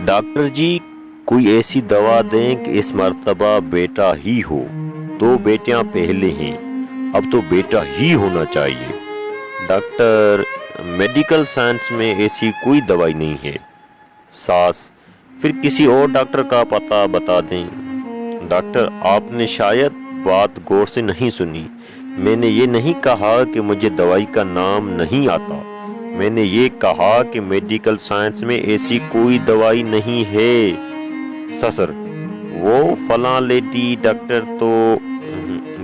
Doctor جی کوئی ایسی دوا دیں کہ اس مرتبہ بیٹا ہی ہو. 2 بیٹیاں پہلے ہیں، اب تو بیٹا ہی ہونا چاہیے. ڈاکٹر میڈیکل سائنس میں ایسی کوئی دوائی نہیں ہے. ساس پھر کسی اور ڈاکٹر کا پتہ بتا دیں. ڈاکٹر آپ نے شاید بات غور سے نہیں سنی. میں نے یہ نہیں کہا کہ مجھے دوائی کا نام نہیں آتا. میں نے یہ کہا کہ میڈیکل سائنس میں ایسی کوئی دوائی نہیں ہے. سسر وہ فلاں لیڈی ڈاکٹر تو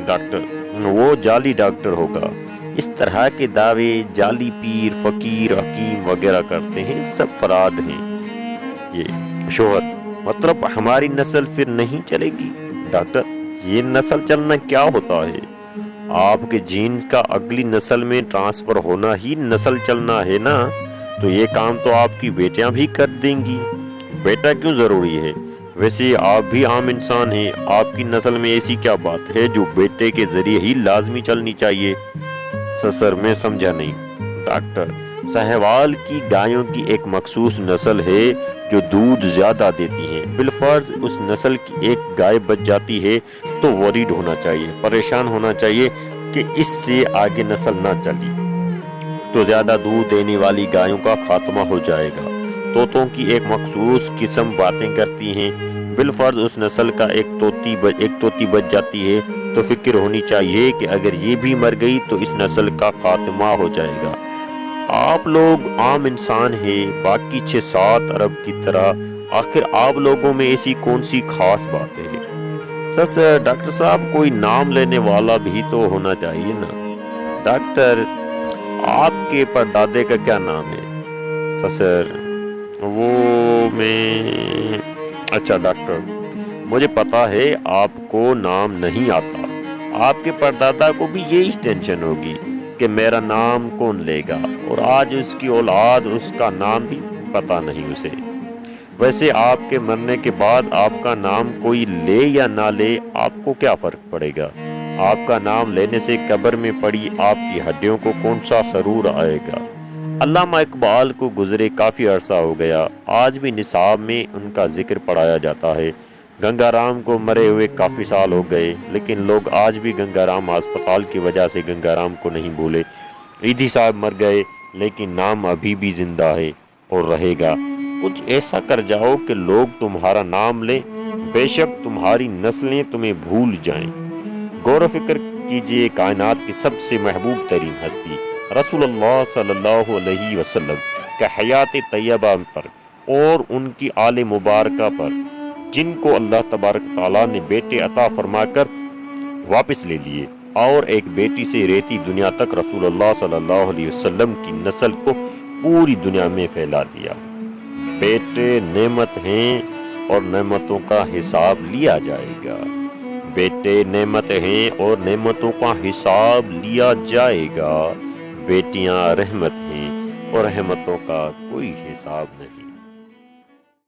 ڈاکٹر وہ جعلی ڈاکٹر ہوگا. اس طرح کے دعوے جعلی پیر فقیر حکیم وغیرہ کرتے ہیں، سب فراد ہیں. یہ شوہر مطلب ہماری نسل پھر نہیں چلے گی. ڈاکٹر یہ نسل چلنا کیا ہوتا ہے؟ آپ کے جینز کا اگلی نسل میں ٹرانسفر ہونا ہی نسل چلنا ہے نا. تو یہ کام تو آپ کی بیٹیاں بھی کر دیں گی. بیٹا کیوں ضروری ہے؟ ویسے آپ بھی عام انسان ہیں. آپ کی نسل میں ایسی کیا بات ہے جو بیٹے کے ذریعے ہی لازمی چلنی چاہیے؟ سسر میں سمجھا نہیں. ڈاکٹر سہوال کی گایوں کی ایک مخصوص نسل ہے جو دودھ زیادہ دیتی ہیں. بالفرض اس نسل کی ایک گائے بچ جاتی ہے تو وریڈ ہونا چاہیے، پریشان ہونا چاہیے کہ اس سے آگے نسل نہ چلی تو زیادہ دودھ دینے والی گایوں کا خاتمہ ہو جائے گا. طوطوں کی ایک مخصوص قسم باتیں کرتی ہیں. بالفرض اس نسل کا ایک طوطی بچ جاتی ہے تو فکر ہونی چاہیے کہ اگر یہ بھی مر گئی تو اس نسل کا خاتمہ ہو جائے گا. آپ لوگ عام انسان ہیں، باقی 6-7 ارب کی طرح. آخر آپ لوگوں میں ایسی کون سی خاص بات ہے؟ سر ڈاکٹر صاحب کوئی نام لینے والا بھی تو ہونا چاہیے نا. ڈاکٹر آپ کے پردادے کا کیا نام ہے؟ سر وہ میں اچھا ڈاکٹر مجھے پتا ہے آپ کو نام نہیں آتا. آپ کے پردادا کو بھی یہی ٹینشن ہوگی کہ میرا نام کون لے گا، اور آج اس کی اولاد اس کا نام بھی پتا نہیں اسے. ویسے آپ کے مرنے کے بعد آپ کا نام کوئی لے یا نہ لے آپ کو کیا فرق پڑے گا؟ آپ کا نام لینے سے قبر میں پڑی آپ کی ہڈیوں کو کون سا سرور آئے گا؟ علامہ اقبال کو گزرے کافی عرصہ ہو گیا، آج بھی نصاب میں ان کا ذکر پڑھایا جاتا ہے. گنگا رام کو مرے ہوئے کافی سال ہو گئے، لیکن لوگ آج بھی گنگا رام ہسپتال کی وجہ سے گنگا رام کو نہیں بھولے. ایدھی صاحب مر گئے لیکن نام ابھی بھی زندہ ہے اور رہے گا. کچھ ایسا کر جاؤ کہ لوگ تمہارا نام لیں، بے شک تمہاری نسلیں تمہیں بھول جائیں. غور و فکر کیجئے، کائنات کی سب سے محبوب ترین ہستی رسول اللہ صلی اللہ علیہ وسلم کا حیات طیبہ پر اور ان کی آل مبارکہ پر، جن کو اللہ تبارک تعالیٰ نے بیٹے عطا فرما کر واپس لے لیے اور ایک بیٹی سے ریتی دنیا تک رسول اللہ صلی اللہ علیہ وسلم کی نسل کو پوری دنیا میں پھیلا دیا. بیٹے نعمت ہیں اور نعمتوں کا حساب لیا جائے گا. بیٹے نعمت ہیں اور نعمتوں کا حساب لیا جائے گا. بیٹیاں رحمت ہیں اور رحمتوں کا کوئی حساب نہیں.